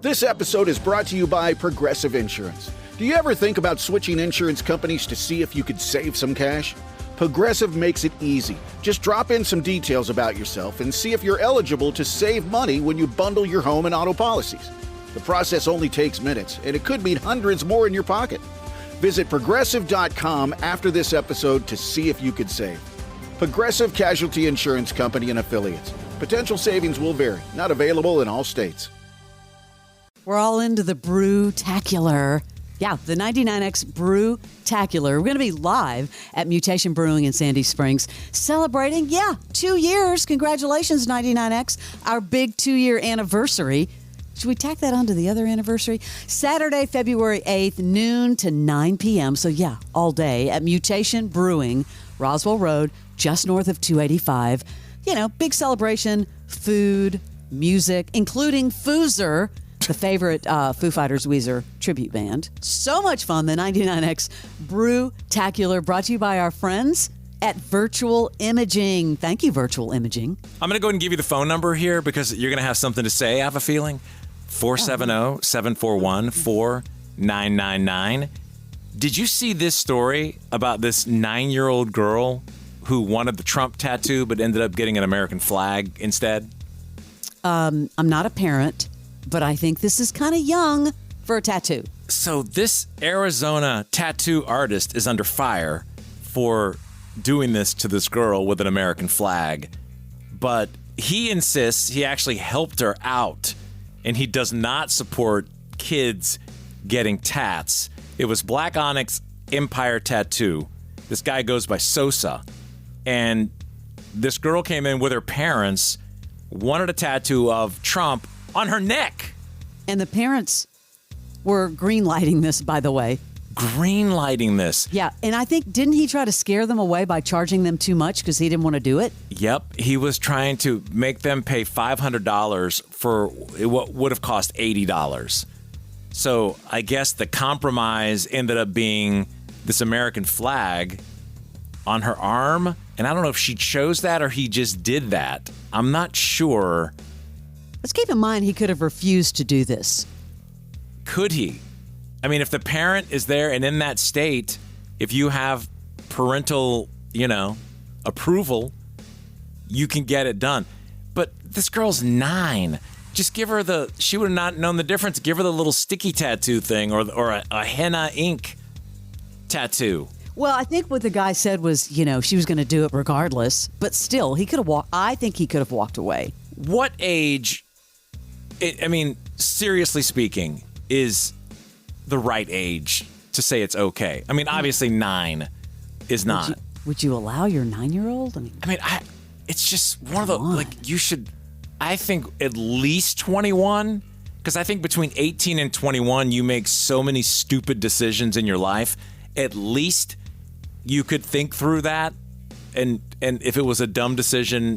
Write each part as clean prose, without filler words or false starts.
This episode is brought to you by Progressive Insurance. Do you ever think about switching insurance companies to see if you could save some cash? Progressive makes it easy. Just drop in some details about yourself and see if you're eligible to save money when you bundle your home and auto policies. The process only takes minutes, and it could mean hundreds more in your pocket. Visit Progressive.com after this episode to see if you could save. Progressive Casualty Insurance Company and Affiliates. Potential savings will vary. Not available in all states. We're all into the Brew-tacular. Yeah, the 99X Brew-tacular. We're going to be live at Mutation Brewing in Sandy Springs celebrating, 2 years. Congratulations, 99X. Our big 2-year anniversary. Should we tack that onto the other anniversary? Saturday, February 8th, noon to 9 p.m. So, all day at Mutation Brewing, Roswell Road, just north of 285. Big celebration, food, music, including Foozer, the favorite Foo Fighters Weezer tribute band. So much fun. The 99X Brew-tacular, brought to you by our friends at Virtual Imaging. Thank you, Virtual Imaging. I'm going to go ahead and give you the phone number here because you're going to have something to say, I have a feeling. 470-741-4999. Did you see this story about this 9-year-old girl who wanted the Trump tattoo but ended up getting an American flag instead? I'm not a parent, but I think this is kind of young for a tattoo. So this Arizona tattoo artist is under fire for doing this to this girl with an American flag. But he insists he actually helped her out, and he does not support kids getting tats. It was Black Onyx Empire Tattoo. This guy goes by Sosa. And this girl came in with her parents, wanted a tattoo of Trump on her neck. And the parents were green-lighting this, by the way. Green-lighting this. Yeah, and I think, didn't he try to scare them away by charging them too much because he didn't want to do it? Yep, he was trying to make them pay $500 for what would have cost $80. So I guess the compromise ended up being this American flag on her arm. And I don't know if she chose that or he just did that. I'm not sure. Let's keep in mind he could have refused to do this. Could he? I mean, if the parent is there and in that state, if you have parental, approval, you can get it done. But this girl's 9. Just give her she would have not known the difference. Give her the little sticky tattoo thing or a henna ink tattoo. Well, I think what the guy said was, she was going to do it regardless. But still, he could have I think he could have walked away. What age, seriously speaking, is the right age to say it's okay? I mean, obviously 9 is not. Would you allow your 9-year-old? It's just one of the, you should, I think at least 21, because I think between 18 and 21, you make so many stupid decisions in your life. At least you could think through that. And if it was a dumb decision,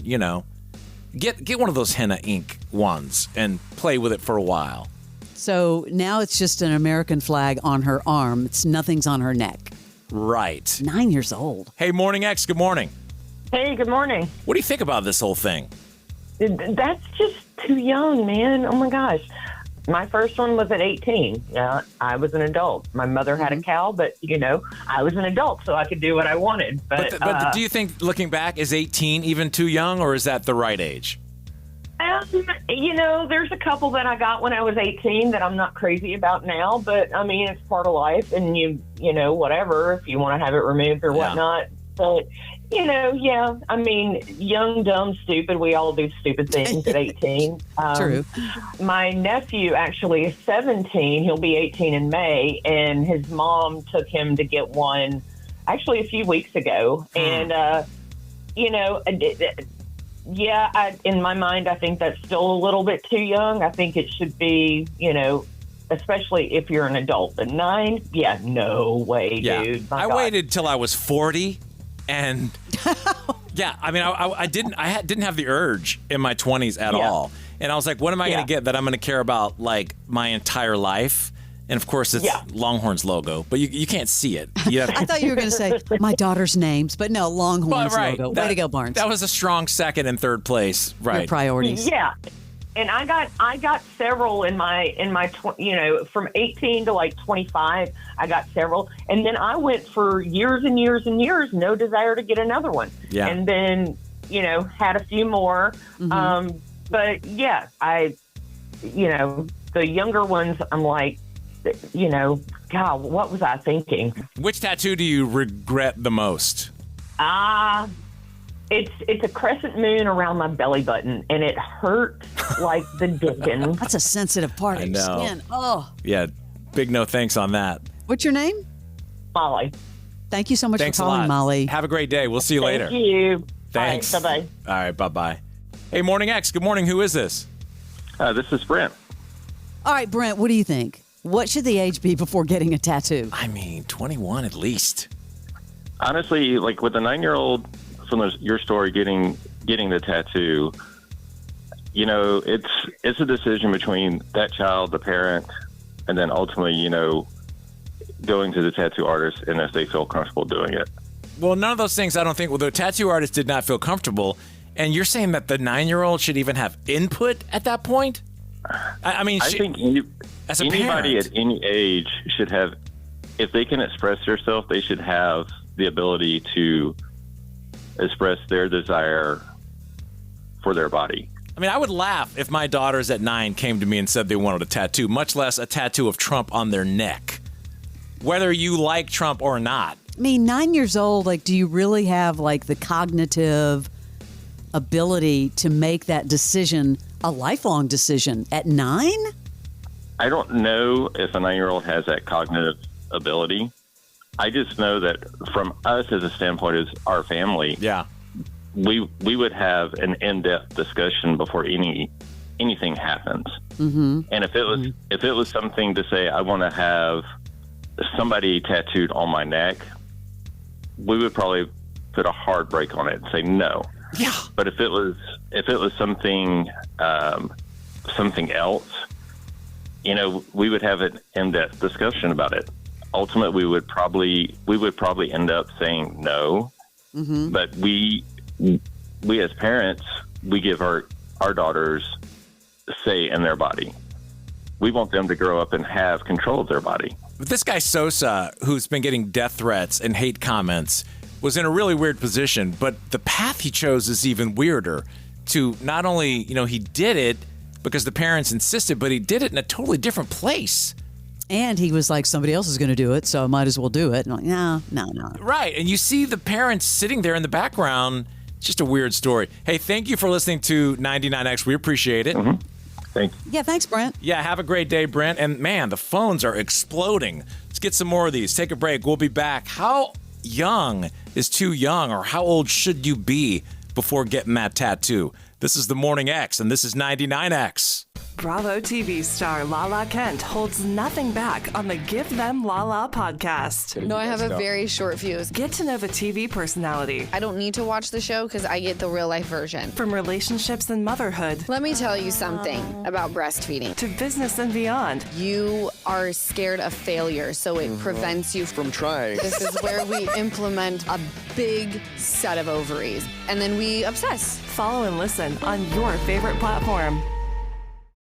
get one of those henna ink ones and play with it for a while. So now it's just an American flag on her arm. Nothing's on her neck. Right. 9 years old. Hey, Morning X, good morning. Hey, good morning. What do you think about this whole thing? That's just too young, man. Oh, my gosh. My first one was at 18. I was an adult. My mother had a cow, but, I was an adult, so I could do what I wanted. But do you think, looking back, is 18 even too young, or is that the right age? There's a couple that I got when I was 18 that I'm not crazy about now, but it's part of life, and whatever, if you want to have it removed or whatnot. But, young, dumb, stupid, we all do stupid things at 18. True. My nephew actually is 17. He'll be 18 in May, and his mom took him to get one actually a few weeks ago. And, in my mind, I think that's still a little bit too young. I think it should be, especially if you're an adult. But 9, no way, dude. I waited till I was 40, and I didn't have the urge in my 20s at all. And I was like, what am I going to get that I'm going to care about like my entire life? And of course, it's Longhorns logo, but you can't see it. I thought you were going to say my daughter's names, but no, Longhorns logo. Way to go, Barnes. That was a strong second and third place, right? Your priorities. Yeah. And I got several in my from 18 to like 25, I got several. And then I went for years and years and years, no desire to get another one. Yeah. And then, had a few more. But yeah, the younger ones, I'm like, God, what was I thinking? Which tattoo do you regret the most? It's a crescent moon around my belly button, and it hurt like the dickens. That's a sensitive part of your skin. Oh. Yeah, big no thanks on that. What's your name? Molly. Thank you so much Thanks for calling, a lot. Molly. Have a great day. We'll see you later. Thank you. Thanks. All right, bye-bye. All right, bye-bye. Hey, Morning X. Good morning. Who is this? This is Brent. All right, Brent, what do you think? What should the age be before getting a tattoo? I mean, 21 at least. Honestly, like with a 9-year-old from your story getting the tattoo, it's a decision between that child, the parent, and then ultimately, going to the tattoo artist and if they feel comfortable doing it. Well, none of those things I don't think. Well, the tattoo artist did not feel comfortable. And you're saying that the 9-year-old should even have input at that point? I mean, I think as a anybody parent, at any age should have, if they can express themselves, they should have the ability to express their desire for their body. I mean, I would laugh if my daughters at 9 came to me and said they wanted a tattoo, much less a tattoo of Trump on their neck, whether you like Trump or not. I mean, 9 years old, like, do you really have, like, the cognitive ability to make that decision, a lifelong decision, at 9? I don't know if a 9-year-old has that cognitive ability. I just know that from us as a standpoint as our family, we would have an in-depth discussion before anything happens. Mm-hmm. And if it was something to say, I want to have somebody tattooed on my neck, we would probably put a hard break on it and say no. Yeah. But if it was something else, we would have an in-depth discussion about it. Ultimately, we would probably end up saying no. Mm-hmm. But we as parents, we give our daughters say in their body. We want them to grow up and have control of their body. But this guy Sosa, who's been getting death threats and hate comments, was in a really weird position, but the path he chose is even weirder. To not only, he did it because the parents insisted, but he did it in a totally different place. And he was like, somebody else is going to do it, so I might as well do it. And I'm like, no. Right, and you see the parents sitting there in the background. It's just a weird story. Hey, thank you for listening to 99X. We appreciate it. Mm-hmm. Thank you. Yeah, thanks, Brent. Yeah, have a great day, Brent. And man, the phones are exploding. Let's get some more of these. Take a break. We'll be back. How young is too young, or how old should you be before getting that tattoo? This is the Morning X, and this is 99X. Bravo TV star Lala Kent holds nothing back on the Give Them Lala podcast. No, I have a very short fuse. Get to know the TV personality. I don't need to watch the show because I get the real life version. From relationships and motherhood. Let me tell you something about breastfeeding. To business and beyond. You are scared of failure, so it prevents you from trying. This is where we implement a big set of ovaries, and then we obsess. Follow and listen on your favorite platform.